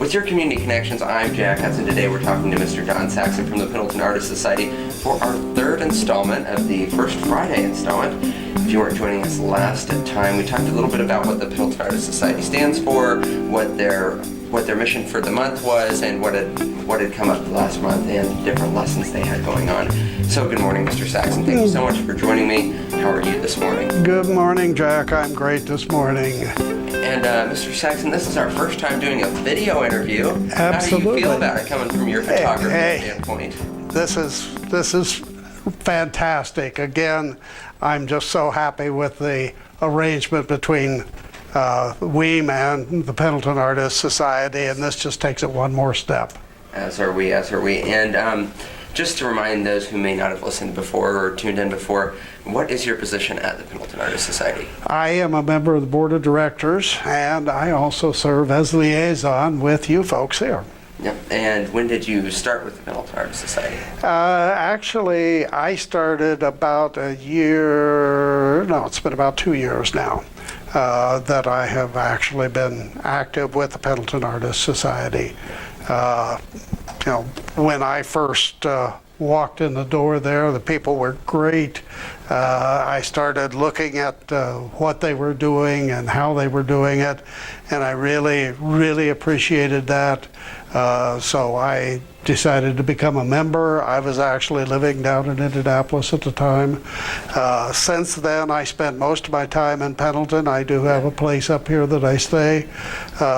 With your community connections, I'm Jack Hudson. Today we're talking to Mr. Don Saxon from the Pendleton Artists Society for our third installment of the First Friday installment. If you weren't joining us last time, we talked a little bit about what the Pendleton Artists Society stands for, what their mission for the month was, and what had come up last month, and different lessons they had going on. So good morning, Mr. Saxon. Thank you so much for joining me. How are you this morning? Good morning, Jack. I'm great this morning. And Mr. Saxon, this is our first time doing a video interview. Absolutely. How do you feel about it coming from your photography standpoint? This is fantastic. Again, I'm just so happy with the arrangement between Weem and the Pendleton Artists Society, and this just takes it one more step. As are we. And just to remind those who may not have listened before or tuned in before, what is your position at the Pendleton Artists Society? I am a member of the board of directors, and I also serve as liaison with you folks here. Yep. And when did you start with the Pendleton Artists Society? Actually, I started about it's been about 2 years now that I have actually been active with the Pendleton Artists Society. When I first walked in the door there, the people were great. I started looking at what they were doing and how they were doing it, and I really, really appreciated that. So I decided to become a member. I was actually living down in Indianapolis at the time. Since then, I spent most of my time in Pendleton. I do have a place up here that I stay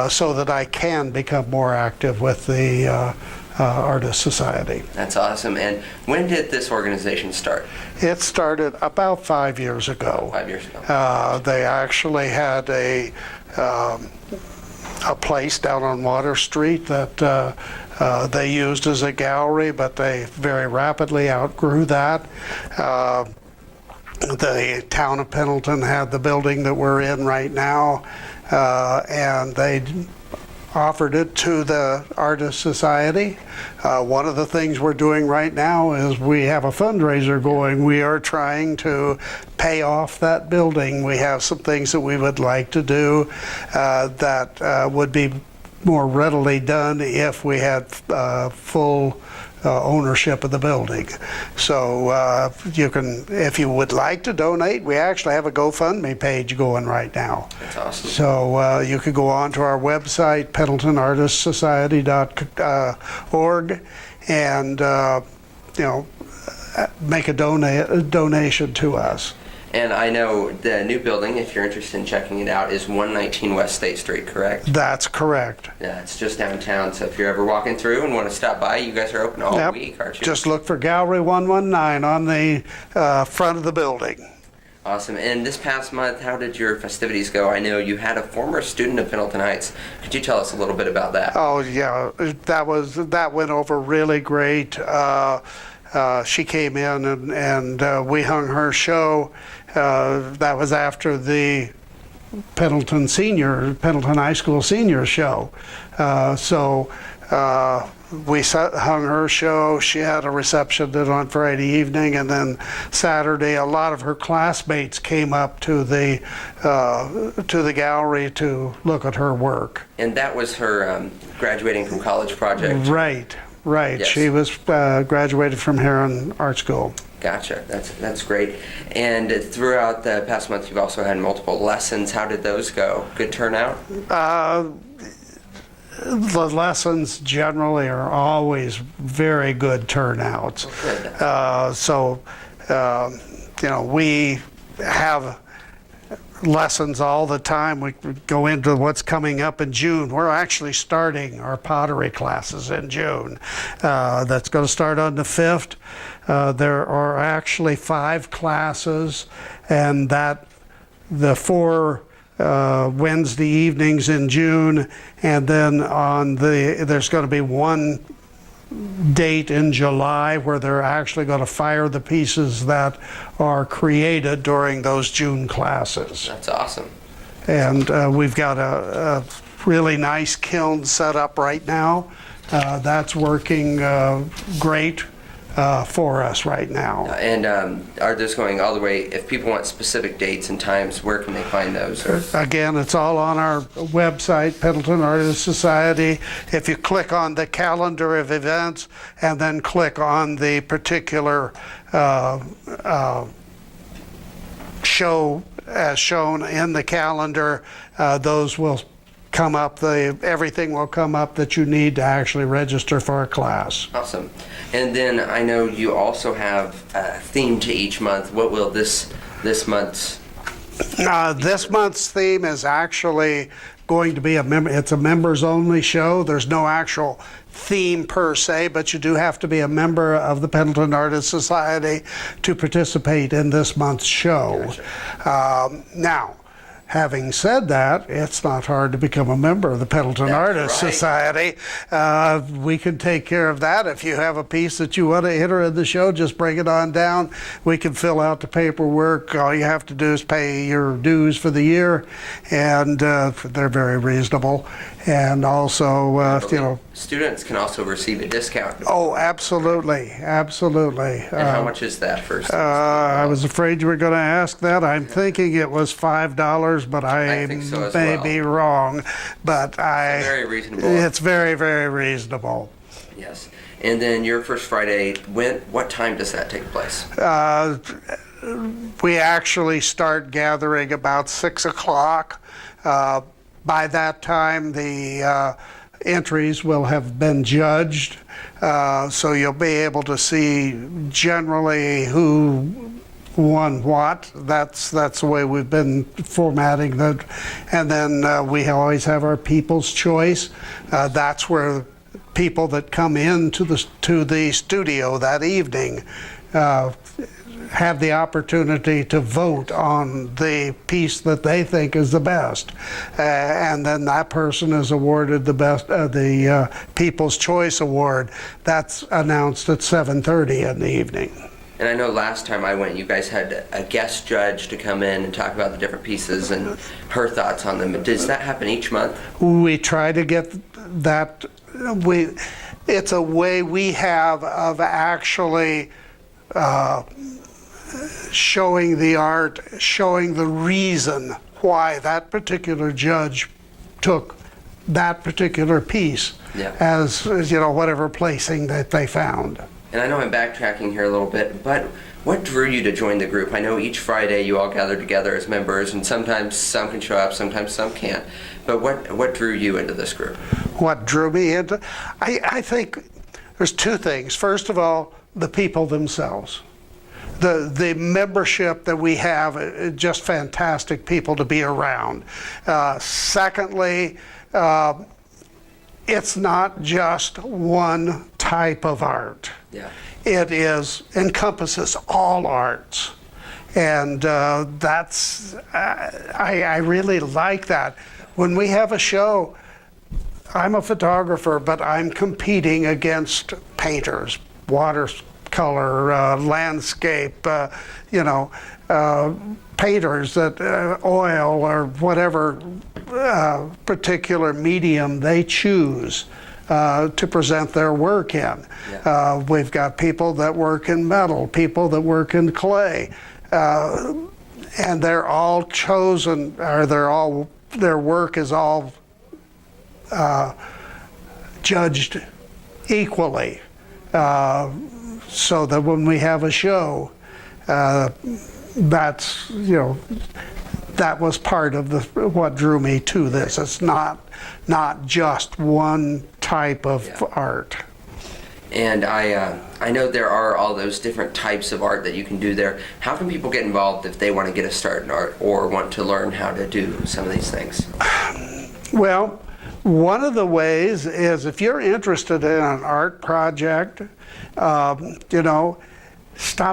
so that I can become more active with the Artist Society. That's awesome. And when did this organization start? It started about 5 years ago. 5 years ago. They actually had a place down on Water Street that they used as a gallery, but they very rapidly outgrew that. The town of Pendleton had the building that we're in right now, and they offered it to the Artist Society. One of the things we're doing right now is we have a fundraiser going. We are trying to pay off that building. We have some things that we would like to do that would be more readily done if we had full ownership of the building. So you can, if you would like to donate, we actually have a GoFundMe page going right now. That's awesome. So you could go on to our website, pendletonartistsociety.org, and make a donation to us. And I know the new building, if you're interested in checking it out, is 119 West State Street, correct? That's correct. Yeah, it's just downtown, so if you're ever walking through and want to stop by, you guys are open all week, aren't you? Just look for Gallery 119 on the front of the building. Awesome. And this past month, how did your festivities go? I know you had a former student of Pendleton Heights. Could you tell us a little bit about that? Oh, yeah. That went over really great. She came in and we hung her show. That was after the Pendleton High School senior show. So we hung her show. She had a reception on Friday evening, and then Saturday a lot of her classmates came up to the gallery to look at her work. And that was her graduating from college project? Right. Yes. She was graduated from Heron Art School. Gotcha. That's great. And throughout the past month, you've also had multiple lessons. How did those go? Good turnout? The lessons generally are always very good turnouts. Oh, good. We have lessons all the time. We go into what's coming up in June. We're actually starting our pottery classes in June. That's going to start on the 5th. There are actually 5 classes, and the 4 Wednesday evenings in June, and then there's going to be one date in July where they're actually going to fire the pieces that are created during those June classes. That's awesome. And we've got a really nice kiln set up right now. That's working great. for us right now. And are those going all the way, if people want specific dates and times, where can they find those? Again, it's all on our website, Pendleton Artists Society. If you click on the calendar of events and then click on the particular show as shown in the calendar, those will come up, everything will come up that you need to actually register for a class. Awesome. And then I know you also have a theme to each month. What will this month's? This month's theme is actually going to be it's a members only show. There's no actual theme per se, but you do have to be a member of the Pendleton Artists Society to participate in this month's show. Gotcha. Now, having said that, it's not hard to become a member of the Pendleton Artists Society. We can take care of that. If you have a piece that you want to enter in the show, just bring it on down. We can fill out the paperwork. All you have to do is pay your dues for the year, and they're very reasonable. And also, students can also receive a discount. Oh, absolutely, absolutely. And how much is that for students? I was afraid you were going to ask that. I'm thinking it was $5, but I think so as may well. be wrong. But Very reasonable. It's very, very reasonable. Yes. And then your first Friday, what time does that take place? We actually start gathering about 6 o'clock. By that time, the entries will have been judged, so you'll be able to see generally who won what. That's the way we've been formatting that. And then we always have our People's Choice. That's where people that come into the studio that evening have the opportunity to vote on the piece that they think is the best, and then that person is awarded the People's Choice Award. That's announced at 7:30 in the evening. And I know last time I went, you guys had a guest judge to come in and talk about the different pieces and her thoughts on them. Does that happen each month? We try to get that. It's a way we have of actually showing the art, showing the reason why that particular judge took that particular piece as whatever placing that they found. And I know I'm backtracking here a little bit, but what drew you to join the group? I know each Friday you all gather together as members, and sometimes some can show up, sometimes some can't. But what drew you into this group? What drew me into? I think there's two things. First of all, the people themselves. The membership that we have, just fantastic people to be around. Secondly, it's not just one type of art. Yeah. It encompasses all arts. And that's, I really like that. When we have a show, I'm a photographer, but I'm competing against painters, watercolor, landscape, painters that oil or whatever particular medium they choose to present their work in. Yeah. We've got people that work in metal, people that work in clay, and they're all chosen, or their work is all judged equally. So that when we have a show, that's, that was part of what drew me to this. It's not just one type of art. And I know there are all those different types of art that you can do there. How can people get involved if they want to get a start in art or want to learn how to do some of these things? Well, one of the ways is if you're interested in an art project, stop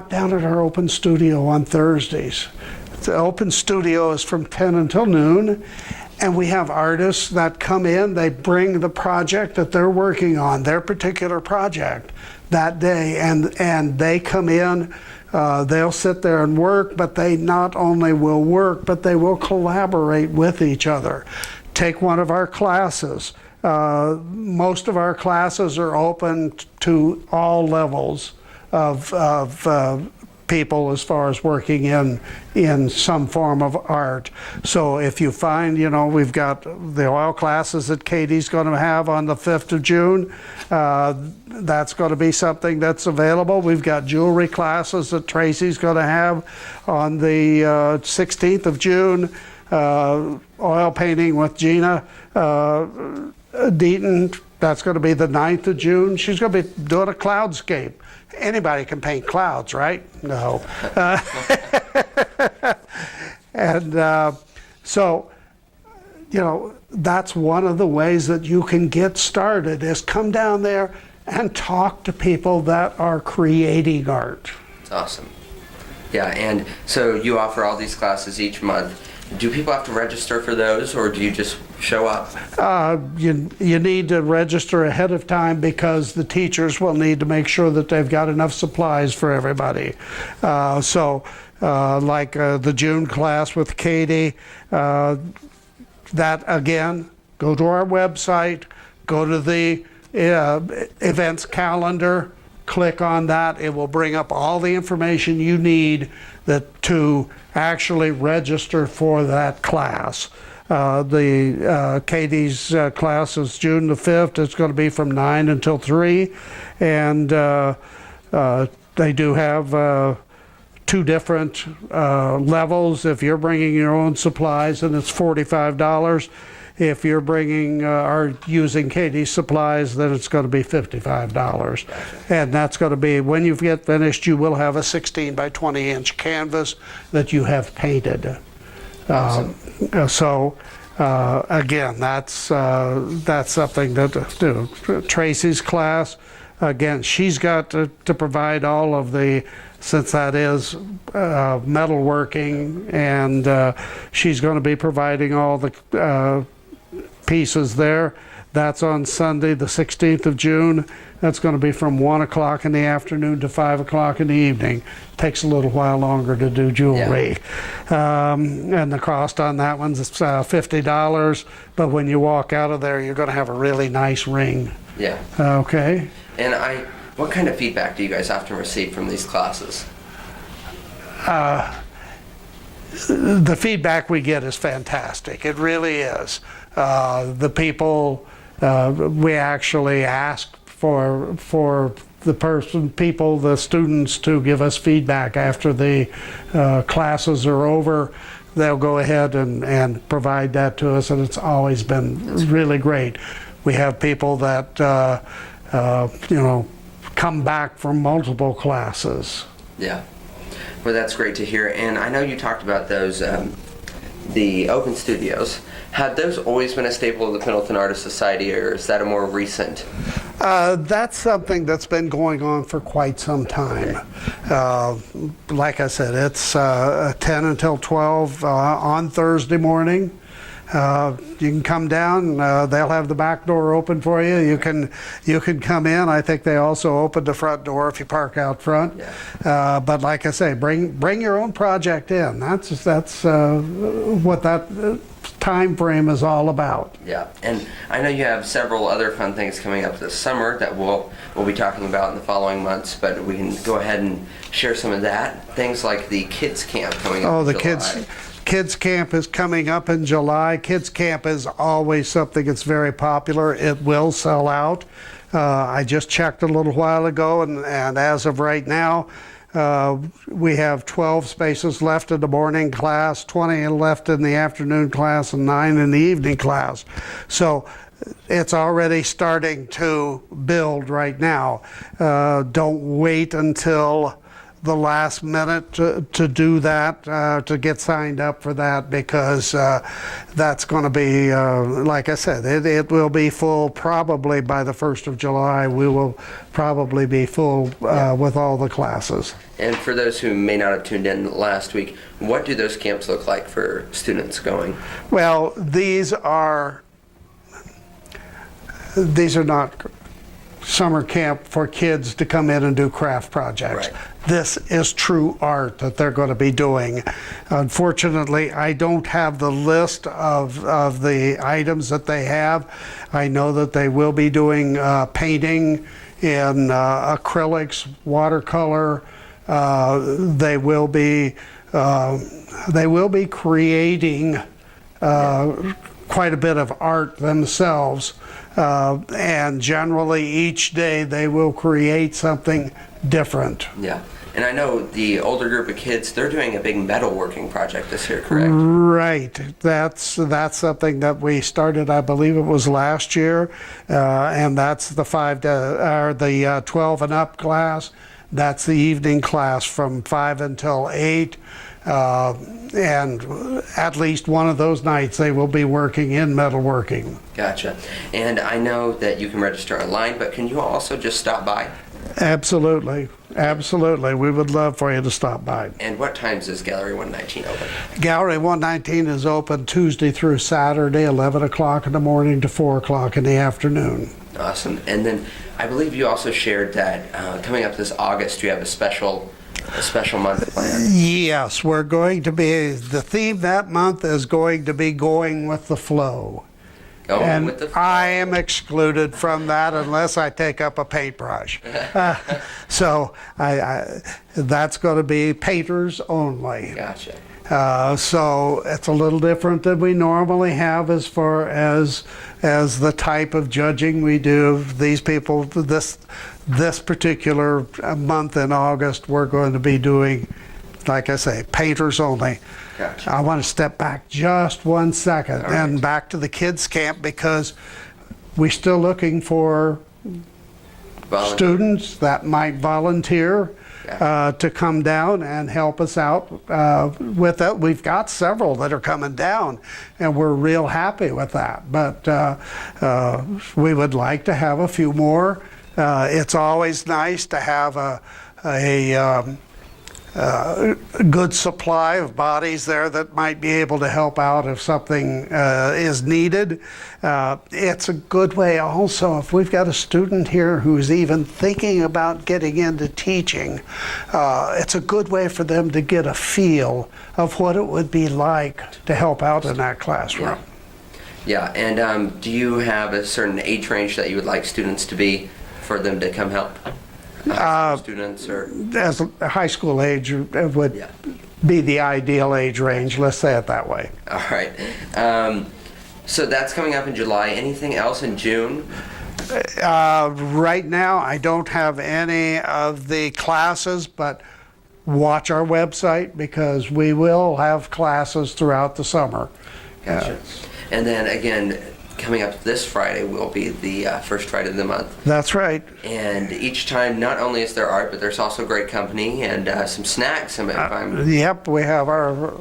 down at our open studio on Thursdays. The open studio is from 10 until noon, and we have artists that come in, they bring the project that they're working on, their particular project that day, and they come in, they'll sit there and work, but they not only will work, but they will collaborate with each other. Take one of our classes. Most of our classes are open to all levels of people as far as working in some form of art. So if you find, we've got the oil classes that Katie's going to have on the 5th of June. That's going to be something that's available. We've got jewelry classes that Tracy's going to have on the 16th of June. Oil painting with Gina Deaton, that's going to be the 9th of June. She's going to be doing a cloudscape. Anybody can paint clouds, right? No. And so, that's one of the ways that you can get started, is come down there and talk to people that are creating art. That's awesome. Yeah, and so you offer all these classes each month. Do people have to register for those, or do you just show up? You need to register ahead of time, because the teachers will need to make sure that they've got enough supplies for everybody. Like the June class with Katie, that again, go to our website, go to the events calendar, click on that. It will bring up all the information you need to actually register for that class. Katie's class is June the 5th. It's going to be from 9 until 3. And they do have 2 different levels. If you're bringing your own supplies, then it's $45. If you're bringing or using Katie's supplies, then it's going to be $55. Gotcha. And that's going to be, when you get finished, you will have a 16 by 20 inch canvas that you have painted. Awesome. Again, that's something that Tracy's class, again, she's got to provide all of the, since that is metalworking, and she's going to be providing all the pieces there. That's on Sunday, the 16th of June. That's going to be from 1 o'clock in the afternoon to 5 o'clock in the evening. Takes a little while longer to do jewelry. Yeah. And the cost on that one's $50, but when you walk out of there, you're going to have a really nice ring. Yeah. Okay. And what kind of feedback do you guys often receive from these classes? The feedback we get is fantastic. It really is. The people, we actually ask for the students to give us feedback after the classes are over. They'll go ahead and provide that to us, and it's always been really great. We have people that come back from multiple classes. Yeah. Well, that's great to hear. And I know you talked about those, the open studios. Had those always been a staple of the Pendleton Artists Society, or is that a more recent? That's something that's been going on for quite some time. Like I said, it's 10 until 12 on Thursday morning. You can come down. They'll have the back door open for you. You can come in. I think they also open the front door if you park out front. Yeah. But like I say, bring your own project in. That's what that time frame is all about. Yeah, and I know you have several other fun things coming up this summer that we'll be talking about in the following months, but we can go ahead and share some of that. Things like the kids camp coming up in July. Kids Camp is coming up in July. Kids Camp is always something that's very popular. It will sell out. I just checked a little while ago, and as of right now, we have 12 spaces left in the morning class, 20 left in the afternoon class, and 9 in the evening class. So it's already starting to build right now. Don't wait until the last minute to do that, to get signed up for that, because that's going to be, like I said, it will be full probably by the 1st of July. We will probably be full with all the classes. And for those who may not have tuned in last week, what do those camps look like for students going? Well, these are not summer camp for kids to come in and do craft projects. Right. This is true art that they're going to be doing. Unfortunately, I don't have the list of the items that they have. I know that they will be doing painting in acrylics, watercolor. They will be creating quite a bit of art themselves, and generally each day they will create something different. Yeah. And I know the older group of kids, they're doing a big metalworking project this year, correct? Right. That's something that we started, I believe it was last year, and that's the 12 and up class. That's the evening class from 5 until 8. And at least one of those nights they will be working in metalworking. Gotcha. And I know that you can register online, but can you also just stop by? Absolutely. Absolutely. We would love for you to stop by. And what times is Gallery 119 open? Gallery 119 is open Tuesday through Saturday, 11 o'clock in the morning to 4 o'clock in the afternoon. Awesome. And then I believe you also shared that coming up this August, you have a special month planned. Yes, we're going to be, the theme that month is going to be going with the flow. Going And with the flow. I am excluded from that unless I take up a paintbrush. So that's going to be painters only. Gotcha. So it's a little different than we normally have as far as the type of judging we do. These people, this particular month in August, we're going to be doing, like I say, painters only. Gotcha. I want to step back just 1 second All and right. back to the kids camp, because we're still looking for Volunteer. students that might volunteer Yeah. to come down and help us out with that. We've got several that are coming down, and we're real happy with that. But we would like to have a few more. It's always nice to have a good supply of bodies there that might be able to help out if something is needed. It's a good way also, if we've got a student here who's even thinking about getting into teaching, it's a good way for them to get a feel of what it would be like to help out in that classroom. Yeah. And do you have a certain age range that you would like students to be for them to come help? Students or? As a high school age would Yeah. be the ideal age range, let's say it that way. All right. So that's coming up in July. Anything else in June? Right now, I don't have any of the classes, but watch our website because we will have classes throughout the summer. Gotcha. And then again, coming up this Friday will be the first Friday of the month. That's right. And each time, not only is there art, but there's also great company and some snacks. Yep, we have our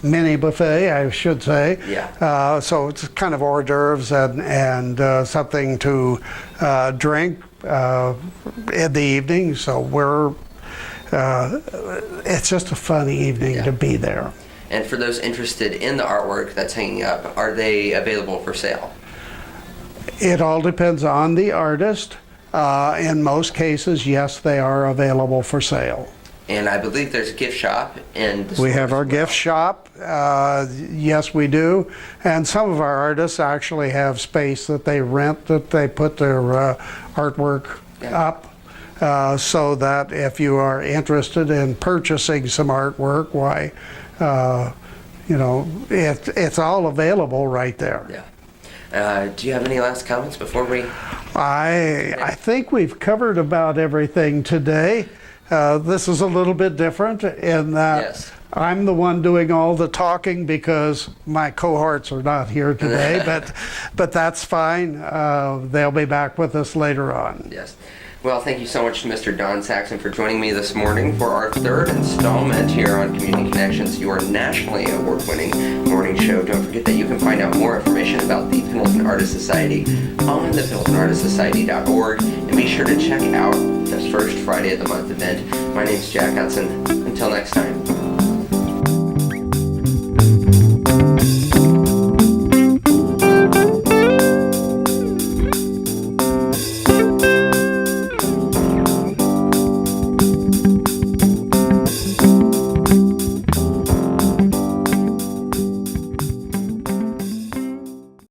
mini buffet, I should say. Yeah. So it's kind of hors d'oeuvres and something to drink in the evening. So it's just a fun evening to be there. And for those interested in the artwork that's hanging up, are they available for sale? It all depends on the artist. In most cases, yes, they are available for sale. And I believe there's a gift shop. And We have our gift shop. Yes, we do. And some of our artists actually have space that they rent, that they put their artwork up. So that if you are interested in purchasing some artwork, why, it's all available right there. Yeah. Do you have any last comments before we? I think we've covered about everything today. This is a little bit different in that Yes. I'm the one doing all the talking because my cohorts are not here today, but that's fine. They'll be back with us later on. Yes. Well, thank you so much to Mr. Don Saxon for joining me this morning for our third installment here on Community Connections, your nationally award-winning morning show. Don't forget that you can find out more information about the Pendleton Artists Society on the PendletonArtistsSociety.org, and be sure to check out the first Friday of the month event. My name is Jack Hudson. Until next time.